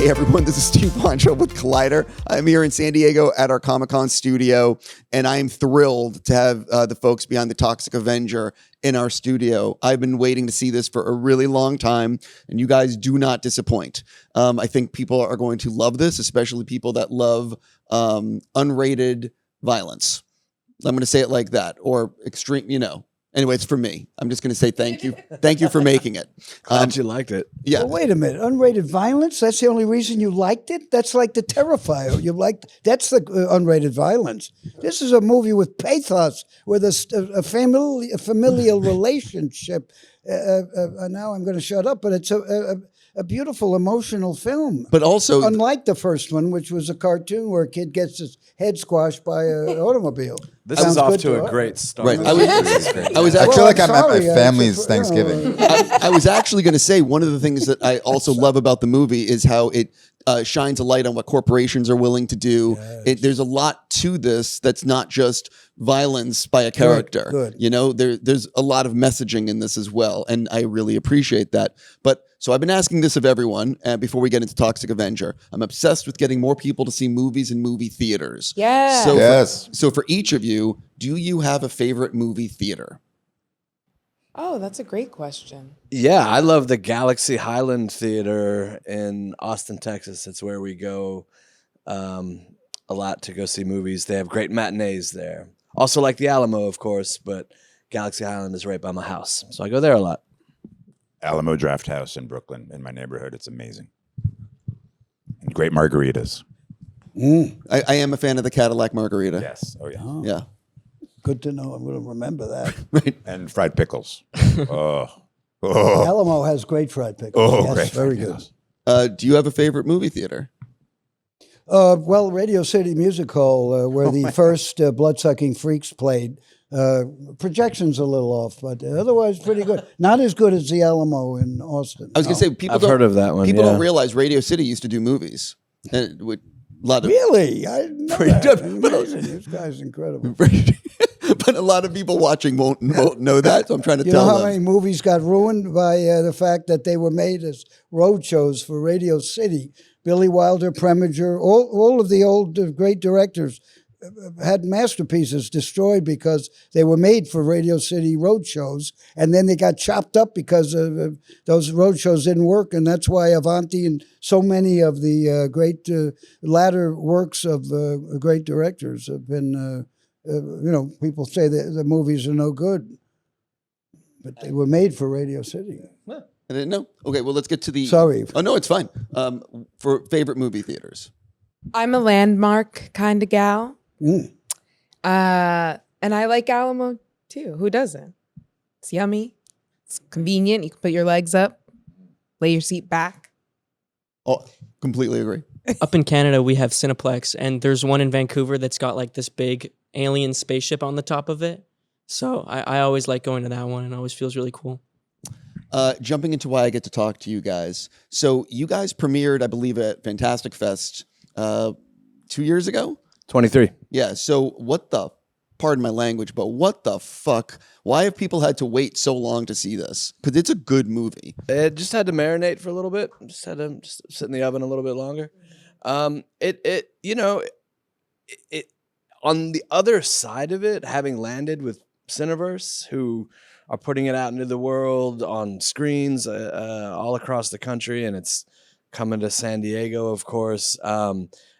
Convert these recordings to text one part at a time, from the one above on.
Hey everyone, this is Steve Weintraub with Collider. I'm here in San Diego at our Comic-Con studio, and I am thrilled to have the folks behind the Toxic Avenger in our studio. I've been waiting to see this for a really long time, and you guys do not disappoint. I think people are going to love this, especially people that love unrated violence. I'm going to say it like that, or extreme, Anyway, it's for me. I'm just going to say thank you. Thank you for making it. Glad you liked it. Yeah. Well, wait a minute. Unrated violence? That's the only reason you liked it? That's like the Terrifier. That's the unrated violence. This is a movie with pathos, with a familial relationship. Now I'm going to shut up, but it's a beautiful, emotional film. But also, unlike the first one, which was a cartoon where a kid gets his head squashed by an automobile. This is off to a great start. Right. I was I actually feel like I'm at my family's Thanksgiving. I was actually going to say one of the things that I also love about the movie is how it shines a light on what corporations are willing to do. Yes. There's a lot to this that's not just violence by a character. Good. There's a lot of messaging in this as well, and I really appreciate that. But so I've been asking this of everyone before we get into Toxic Avenger. I'm obsessed with getting more people to see movies in movie theaters. Yeah. So for each of you, do you have a favorite movie theater? Oh, that's a great question. Yeah, I love the Galaxy Highland Theater in Austin, Texas. It's where we go a lot to go see movies. They have great matinees there. Also like the Alamo, of course, but Galaxy Highland is right by my house. So I go there a lot. Alamo Draft House in Brooklyn, in my neighborhood. It's amazing. And great margaritas. I am a fan of the Cadillac Margarita. Yes. Oh, yeah. Oh, Yeah. good to know. I'm going to remember that. Right. And fried pickles. Oh. Alamo has great fried pickles. Oh, yes, great. very good. Do you have a favorite movie theater? Well, Radio City Music Hall, where the first Bloodsucking Freaks played. Projection's a little off, but otherwise pretty good. Not as good as the Alamo in Austin. I was going to say, I've heard of that one. People yeah. don't realize Radio City used to do movies. And with a lot of Really? I didn't know Pretty that. good. Amazing. This guy's incredible. but a lot of people watching won't know that. So I'm trying to You tell know how them. many movies got ruined by the fact that they were made as road shows for Radio City? Billy Wilder, Preminger, all of the old great directors had masterpieces destroyed because they were made for Radio City road shows, and then they got chopped up because those road shows didn't work, and that's why Avanti and so many of the great latter works of great directors have been, people say that the movies are no good, but they were made for Radio City. I didn't know. Okay, well, let's get to the... Sorry. Oh, no, it's fine. For favorite movie theaters. I'm a landmark kind of gal. Mm. And I like Alamo too. Who doesn't? It's yummy. It's convenient. You can put your legs up, lay your seat back. Oh, completely agree. Up in Canada, we have Cineplex, and there's one in Vancouver that's got like this big alien spaceship on the top of it. So I always like going to that one, and it always feels really cool. Jumping into why I get to talk to you guys. So you guys premiered, I believe, at Fantastic Fest 2 years ago? 23. Yeah, so pardon my language, but what the fuck? Why have people had to wait so long to see this? Because it's a good movie. It just had to marinate for a little bit. Just had to sit in the oven a little bit longer. It on the other side of it, having landed with Cineverse, who are putting it out into the world on screens all across the country, and it's coming to San Diego, of course.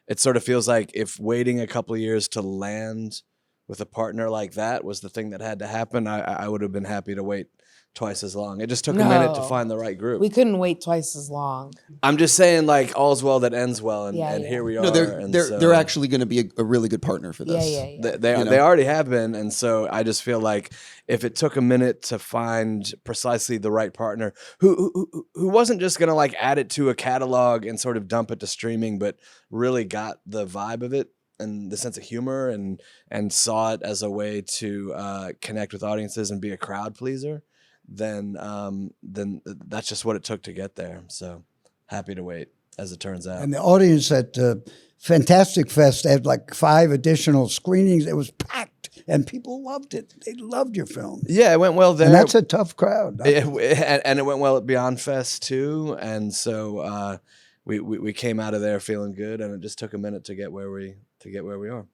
It sort of feels like if waiting a couple of years to land with a partner like that was the thing that had to happen, I would have been happy to wait twice as long. It just took a minute to find the right group. We couldn't wait twice as long. I'm just saying, like, all's well that ends well, and here we are. No, and they're actually going to be a really good partner for this. Yeah. They already have been, and so I just feel like if it took a minute to find precisely the right partner who wasn't just going to like add it to a catalog and sort of dump it to streaming, but really got the vibe of it and the sense of humor and saw it as a way to connect with audiences and be a crowd pleaser, then that's just what it took to get there. So happy to wait, as it turns out. And the audience at Fantastic Fest had like 5 additional screenings. It was packed, and people loved it. They loved your film. Yeah, it went well there. And that's a tough crowd. And it went well at Beyond Fest too. And so we came out of there feeling good, and it just took a minute to get where we are.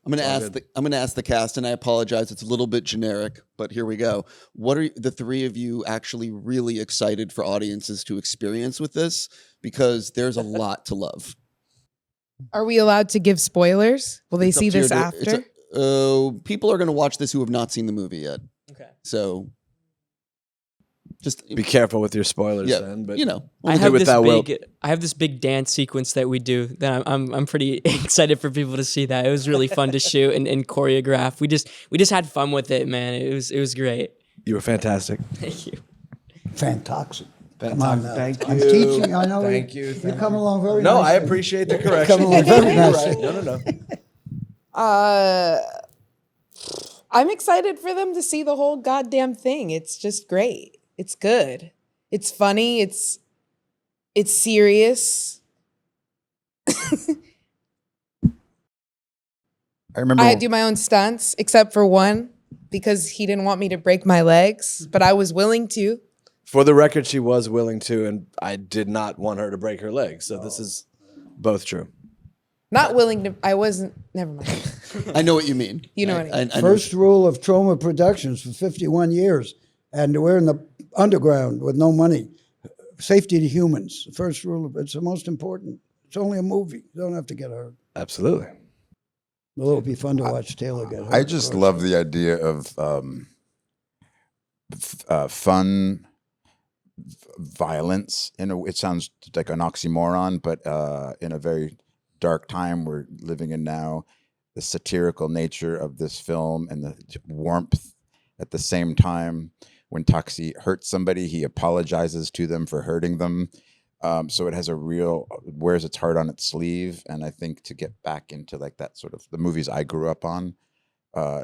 I'm going to all ask good. I'm going to ask the cast, and I apologize, it's a little bit generic, but here we go. What are the three of you actually really excited for audiences to experience with this? Because there's a lot to love. Are we allowed to give spoilers? Will they It's up see to you this to- after? People are going to watch this who have not seen the movie yet. Okay. So just Be careful with your spoilers, yeah, then. But you know, I do have with this that will. big. I have this big dance sequence that we do that I'm pretty excited for people to see. That it was really fun to shoot and choreograph. We just had fun with it, man. It was great. You were fantastic. Thank you. Fantastic. Come on now. Thank I'm you. teaching. I know Thank you. You're coming along very No, I nicely. appreciate the correction. Coming along very You're nicely. right. No. I'm excited for them to see the whole goddamn thing. It's just great. It's good. It's funny. It's serious. I remember. I do my own stunts, except for one, because he didn't want me to break my legs, but I was willing to. For the record, she was willing to, and I did not want her to break her leg. So this is both true. Not willing to. I wasn't. Never mind. I know what you mean. You know what I mean. I know. First rule of Troma Productions for 51 years, and we're in the underground with no money. Safety to humans. The first rule of it's the most important. It's only a movie. You don't have to get hurt. Absolutely. Although it'd be fun to watch Taylor get hurt. I of just course. love the idea of fun violence. It sounds like an oxymoron, but in a very dark time we're living in now, the satirical nature of this film and the warmth at the same time. When Toxie hurts somebody, he apologizes to them for hurting them. So it has wears its heart on its sleeve. And I think to get back into like that sort of the movies I grew up on,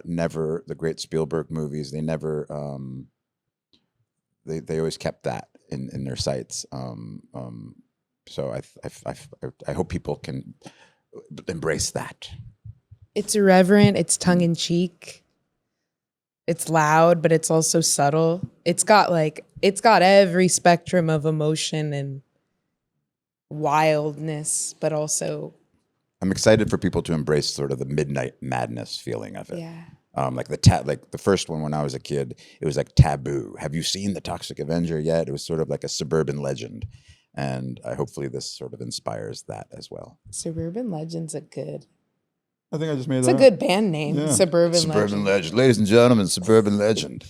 never the great Spielberg movies, they never, they always kept that in their sights. So I hope people can embrace that. It's irreverent. It's tongue in cheek. It's loud, but it's also subtle. It's got every spectrum of emotion and wildness, but also I'm excited for people to embrace sort of the midnight madness feeling of it. yeah. Like the first one when I was a kid, it was like taboo. Have you seen the Toxic Avenger yet? It was sort of like a suburban legend, and hopefully this sort of inspires that as well. Suburban Legends are good. I think I just made It's a good band name. Yeah. Suburban Suburban Legends. legend, ladies and gentlemen, Suburban Legend.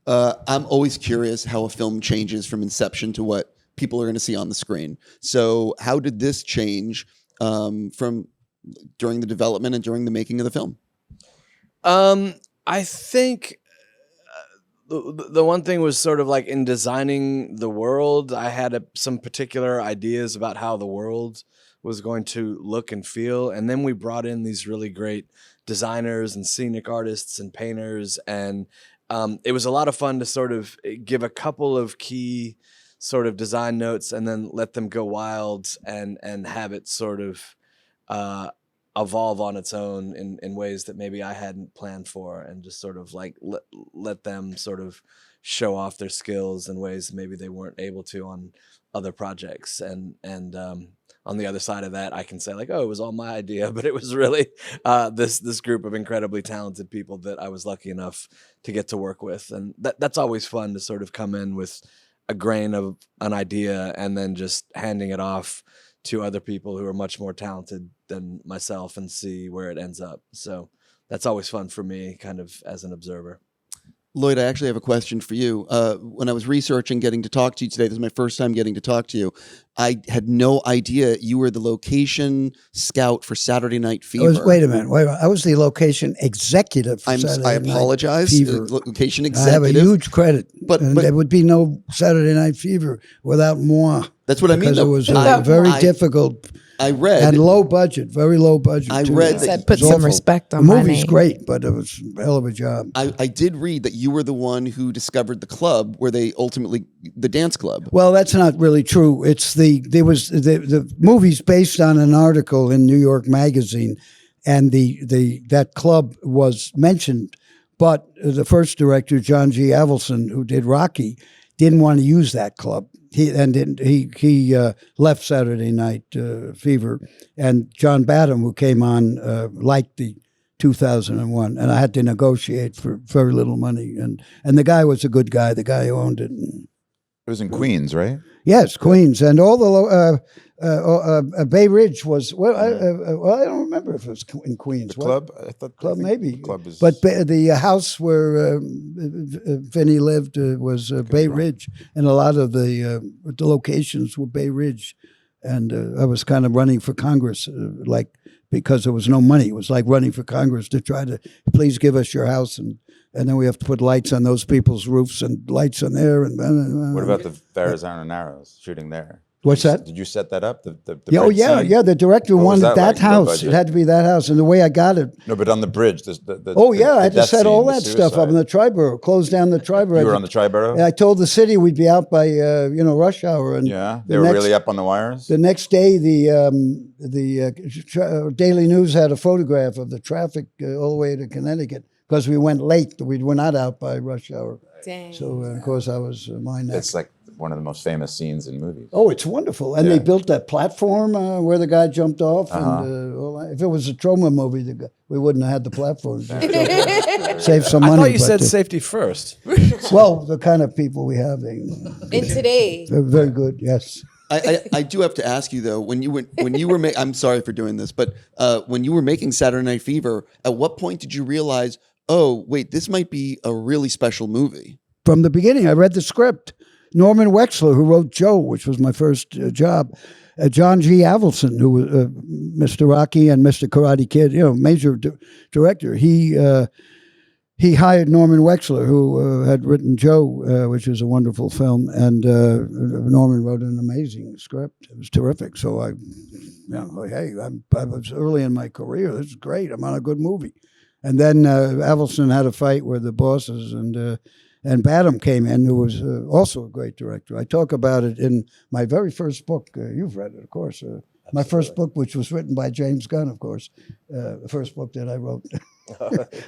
I'm always curious how a film changes from inception to what people are going to see on the screen. So how did this change from during the development and during the making of the film? I think the one thing was sort of like in designing the world, I had some particular ideas about how the world was going to look and feel. And then we brought in these really great designers and scenic artists and painters. And it was a lot of fun to sort of give a couple of key sort of design notes and then let them go wild and have it sort of evolve on its own in ways that maybe I hadn't planned for, and just sort of like let them sort of show off their skills in ways maybe they weren't able to on other projects. And on the other side of that, I can say like, oh, it was all my idea, but it was really this group of incredibly talented people that I was lucky enough to get to work with. And that's always fun to sort of come in with a grain of an idea and then just handing it off to other people who are much more talented than myself and see where it ends up. So that's always fun for me, kind of as an observer. Lloyd, I actually have a question for you. When I was researching getting to talk to you today, this is my first time getting to talk to you. I had no idea you were the location scout for Saturday Night Fever. Wait a minute. I was the location executive for I Saturday Night apologize. Fever. Location I executive. have a huge credit, But there would be no Saturday Night Fever without moi. That's what I mean. Because it though. was I- very I- difficult I read. and low budget, very low budget. I too. read He that- said, put It was some awful. respect on The my movie's name. great, but it was a hell of a job. I did read that you were the one who discovered the club where they ultimately, the dance club. Well, that's not really true. It's the movie's based on an article in New York Magazine, and that club was mentioned, but the first director, John G. Avildsen, who did Rocky, didn't want to use that club. he left Saturday Night Fever, and John Badham, who came on, liked the 2001, and I had to negotiate for very little money, and the guy was a good guy, the guy who owned it. And, It was in Queens, right? yes, Queens, and all the Bay Ridge was well. I don't remember if it was in Queens. The club? I Club think maybe. the club is. But the house where Vinny lived was Bay Ridge, and a lot of the locations were Bay Ridge, and I was kind of running for Congress, because there was no money. It was like running for Congress to try to please give us your house, and then we have to put lights on those people's roofs and lights on there. And What about the Verrazano Narrows shooting there? What's that? Did you set that up? The Yeah, bridge scene? yeah. The director What was wanted that that like, the house. budget? It had to be that house, and the way I got it. No, but on the bridge. I I had to set all that stuff up in the Triborough. Close down the Triborough. You were on the Triborough? I told the city we'd be out by rush hour, and Yeah, they were really up on the wires. The next day, the Daily News had a photograph of the traffic all the way to Connecticut because we went late. We were not out by rush hour. Dang. So of course I was my neck. It's like one of the most famous scenes in movies. Oh, it's wonderful. And they built that platform where the guy jumped off. And all that. If it was a Troma movie, we wouldn't have had the platform. Save some money. I thought you said but, safety first. well, the kind of people we have, In today. they're very good, yes. I do have to ask you though, when you were I'm sorry for doing this, but when you were making Saturday Night Fever, at what point did you realize, oh wait, this might be a really special movie? From the beginning, I read the script. Norman Wexler, who wrote Joe, which was my first job. John G. Avildsen, who was Mr. Rocky and Mr. Karate Kid, major director. He hired Norman Wexler, who had written Joe, which is a wonderful film, and Norman wrote an amazing script. It was terrific. So I was early in my career. This is great. I'm on a good movie. And then Avildsen had a fight with the bosses, and Badham came in, who was also a great director. I talk about it in my very first book. You've read it, of course. My first book, which was written by James Gunn, of course, the first book that I wrote.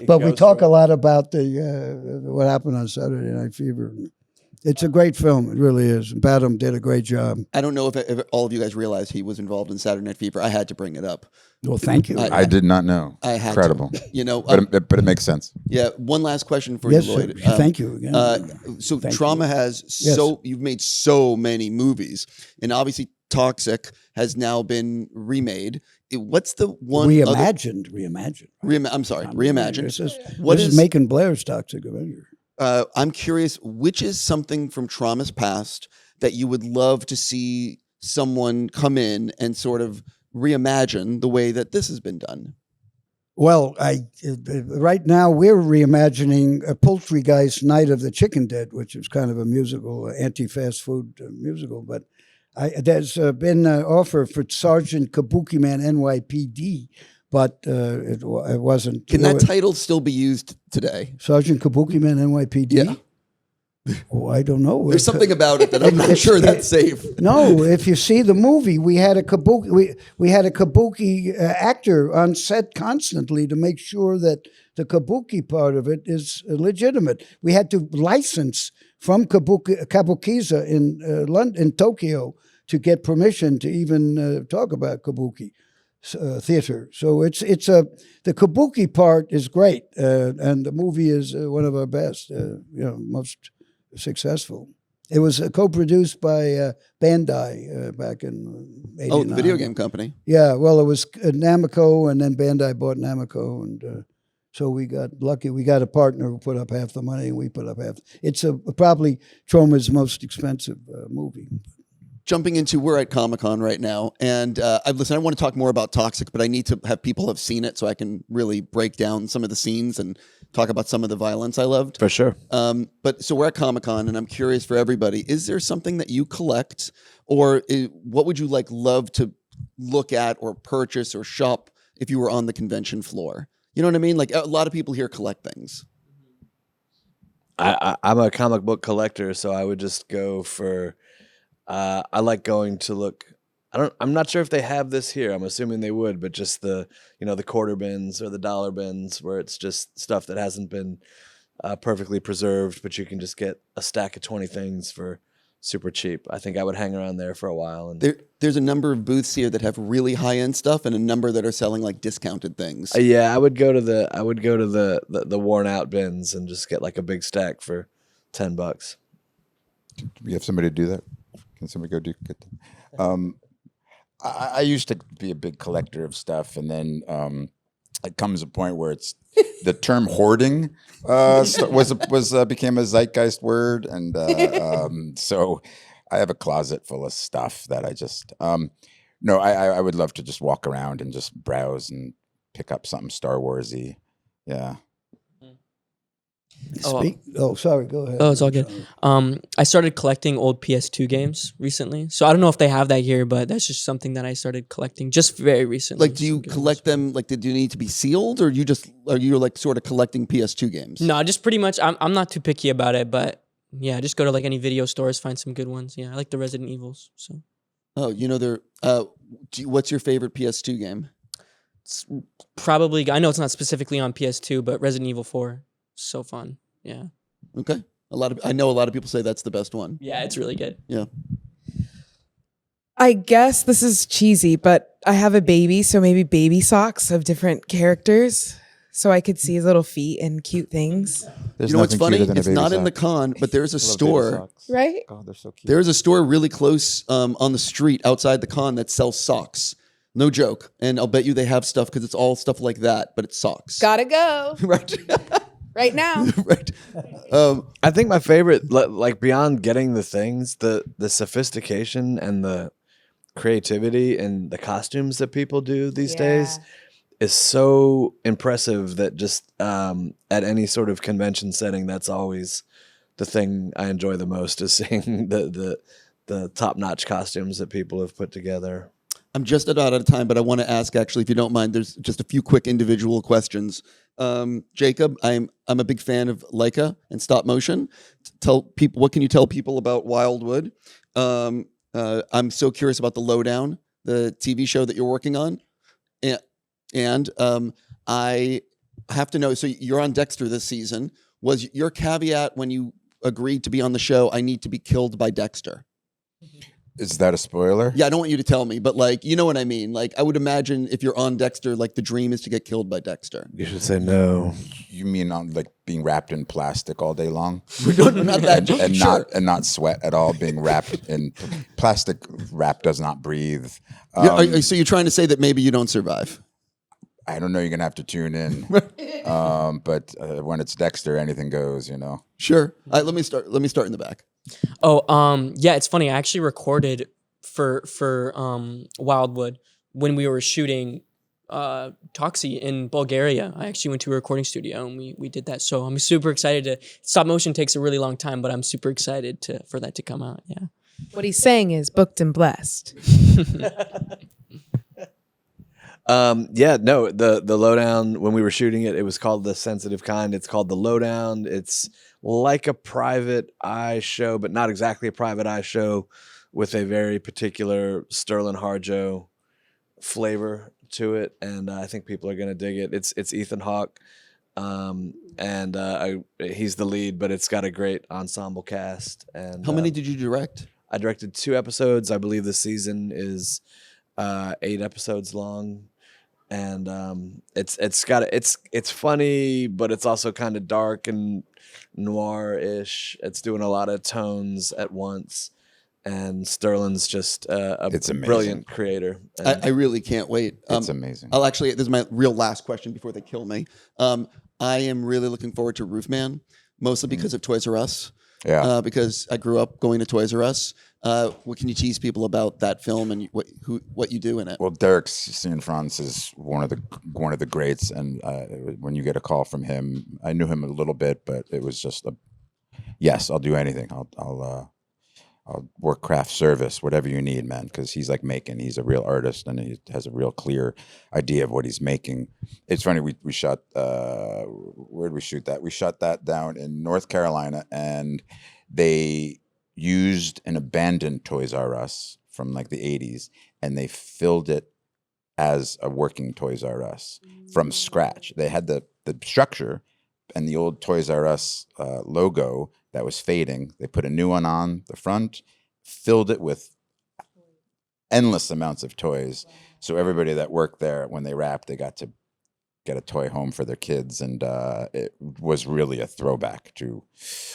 But we talk a lot about what happened on Saturday Night Fever. It's a great film. It really is. Badham did a great job. I don't know if all of you guys realize he was involved in Saturday Night Fever. I had to bring it up. Well, thank you. I did not know. I had Incredible. to. But it makes sense. Yeah. One last question for Yes, you, Lloyd. sir. Thank you again. So Thank Troma you. has Yes. you've made so many movies, and obviously Toxic has now been remade. What's the one Reimagined. I'm sorry, reimagined. This is Macon Blair's Toxic Avenger. I'm curious, which is something from Troma's past that you would love to see someone come in and sort of reimagine the way that this has been done? Well, right now we're reimagining a Poultrygeist Night of the Chicken Dead, which is kind of a musical, anti-fast food musical. But there's been an offer for Sergeant Kabuki Man NYPD, but it wasn't. Can that title still be used today? Sergeant Kabuki Man NYPD? Yeah. Oh, I don't know. There's something about it that I'm not sure that's safe. No, if you see the movie, we had a kabuki. We had a kabuki actor on set constantly to make sure that the kabuki part of it is legitimate. We had to license from Kabukiza in Tokyo to get permission to even talk about kabuki theater. So the kabuki part is great, and the movie is one of our best, most successful. It was co-produced by Bandai back in 89. Oh, the video game company. Yeah, well, it was Namco, and then Bandai bought Namco, and so we got lucky. We got a partner who put up half the money, and we put up half. It's probably Troma's most expensive movie. Jumping into, we're at Comic-Con right now, and I want to talk more about Toxic, but I need to have people have seen it so I can really break down some of the scenes and talk about some of the violence I loved. For sure. But so we're at Comic-Con, and I'm curious for everybody, is there something that you collect, or what would you love to look at or purchase or shop if you were on the convention floor? You know what I mean? Like, a lot of people here collect things. I'm a comic book collector, so I would just go for... I like going to look. I'm not sure if they have this here. I'm assuming they would, but just the quarter bins or the dollar bins where it's just stuff that hasn't been perfectly preserved, but you can just get a stack of 20 things for super cheap. I think I would hang around there for a while. And There's a number of booths here that have really high end stuff, and a number that are selling like discounted things. yeah, I would go to the worn out bins and just get like a big stack for $10. Do we have somebody to do that? Can somebody go get that? I used to be a big collector of stuff, and then it comes a point where it's the term hoarding became a zeitgeist word, and so I have a closet full of stuff that I just no, I would love to just walk around and just browse and pick up something Star Warsy. Yeah. Sorry, go ahead. Oh, it's all good. I started collecting old PS2 games recently. So I don't know if they have that here, but that's just something that I started collecting just very recently. Like, do you collect them? Like, do you need to be sealed, or are you like sort of collecting PS2 games? No, just pretty much. I'm not too picky about it, but yeah, just go to like any video stores, find some good ones. Yeah, I like the Resident Evils. So. Oh, what's your favorite PS2 game? It's probably, I know it's not specifically on PS2, but Resident Evil 4. So fun. Yeah. Okay. I know a lot of people say that's the best one. Yeah, it's really good. Yeah. I guess this is cheesy, but I have a baby, so maybe baby socks of different characters, so I could see his little feet and cute things. There's you know what's funny? cuter than a It's baby not in the sock. con, but there's a I love baby store. socks. Right? God, they're so cute. There's a store really close on the street outside the con that sells socks. No joke. And I'll bet you they have stuff because it's all stuff like that, but it's socks. Gotta go Right. right now. Right. I think my favorite, like beyond getting the things, the sophistication and the creativity and the costumes that people do these days is so impressive that just at any sort of convention setting, that's always the thing I enjoy the most, is seeing the top-notch costumes that people have put together. I'm just about out of time, but I want to ask, actually, if you don't mind, there's just a few quick individual questions. Jacob, I'm a big fan of Laika and stop motion. Tell people, what can you tell people about Wildwood? I'm so curious about the Lowdown, the TV show that you're working on, and I have to know. So you're on Dexter this season. Was your caveat when you agreed to be on the show, I need to be killed by Dexter? Is that a spoiler? Yeah, I don't want you to tell me, but like, you know what I mean? Like, I would imagine if you're on Dexter, like the dream is to get killed by Dexter. You should say no. You mean on like being wrapped in plastic all day long? Not that, and sure. not sweat at all, being wrapped in plastic. Wrap does not breathe. So you're trying to say that maybe you don't survive? I don't know. You're gonna have to tune in. But when it's Dexter, anything goes. You know. Sure. All right, let me start in the back. Oh, yeah, it's funny. I actually recorded for Wildwood when we were shooting Toxie in Bulgaria. I actually went to a recording studio and we did that. So I'm super excited to. Stop motion takes a really long time, but I'm super excited for that to come out. Yeah. What he's saying is booked and blessed. The Lowdown, when we were shooting it, it was called The Sensitive Kind. It's called The Lowdown. It's like a private eye show, but not exactly a private eye show, with a very particular Sterling Harjo flavor to it. And I think people are going to dig it. It's Ethan Hawke. He's the lead, but it's got a great ensemble cast. And How many did you direct? I directed 2 episodes. I believe the season is 8 episodes long. And it's funny, but it's also kind of dark and noir-ish. It's doing a lot of tones at once, and Sterling's just It's amazing. brilliant creator. I really can't wait. It's amazing. This is my real last question before they kill me. I am really looking forward to Roofman, mostly because of Toys R Us. Yeah. Because I grew up going to Toys R Us. What can you tease people about that film and what you do in it? Well, Derek Cianfrance is one of the greats, and when you get a call from him, I knew him a little bit, but it was just yes, I'll do anything. I'll work craft service, whatever you need, man, because he's like Macon. He's a real artist, and he has a real clear idea of what he's making. It's funny, we shot, where did we shoot that? We shot that down in North Carolina, and they used an abandoned Toys R Us from like the 80s, and they filled it as a working Toys R Us from scratch. They had the structure and the old Toys R Us logo that was fading. They put a new one on the front, filled it with endless amounts of toys. So everybody that worked there, when they wrapped, they got to get a toy home for their kids. And it was really a throwback to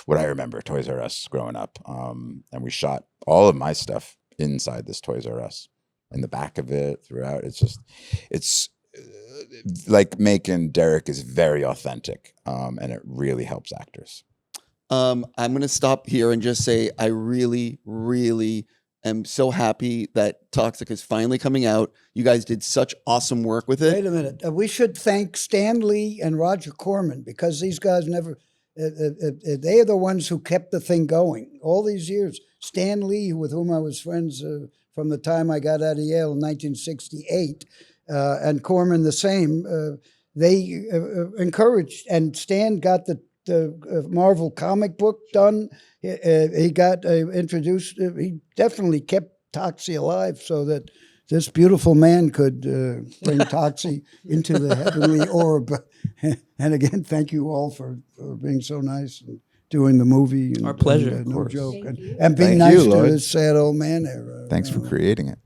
what I remember Toys R Us growing up. And we shot all of my stuff inside this Toys R Us, in the back of it, throughout. It's like Macon, Derek is very authentic, and it really helps actors. I'm going to stop here and just say I really, really am so happy that Toxic is finally coming out. You guys did such awesome work with it. Wait a minute. We should thank Stan Lee and Roger Corman, because these guys never, they are the ones who kept the thing going all these years. Stan Lee, with whom I was friends from the time I got out of Yale in 1968, and Corman the same, they encouraged, and Stan got the Marvel comic book done. He got introduced. He definitely kept Toxie alive so that this beautiful man could bring Toxie into the heavenly orb. And again, thank you all for being so nice and doing the movie. And, Our pleasure. And, no joke. And being Thank nice you, to Lloyd. this sad old man there. Thanks for creating it.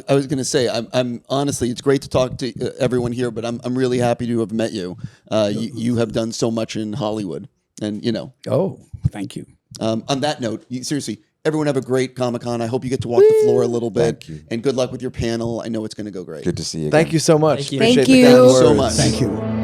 I was going to say, I'm honestly, it's great to talk to everyone here, but I'm really happy to have met you. You have done so much in Hollywood, and Oh, thank you. On that note, seriously, everyone have a great Comic-Con. I hope you get to walk the floor a little bit. Thank you. And good luck with your panel. I know it's going to go great. Good to see you again. Thank you so much. Thank you. Appreciate Thank the you. kind Thank you so words. much. Thank you.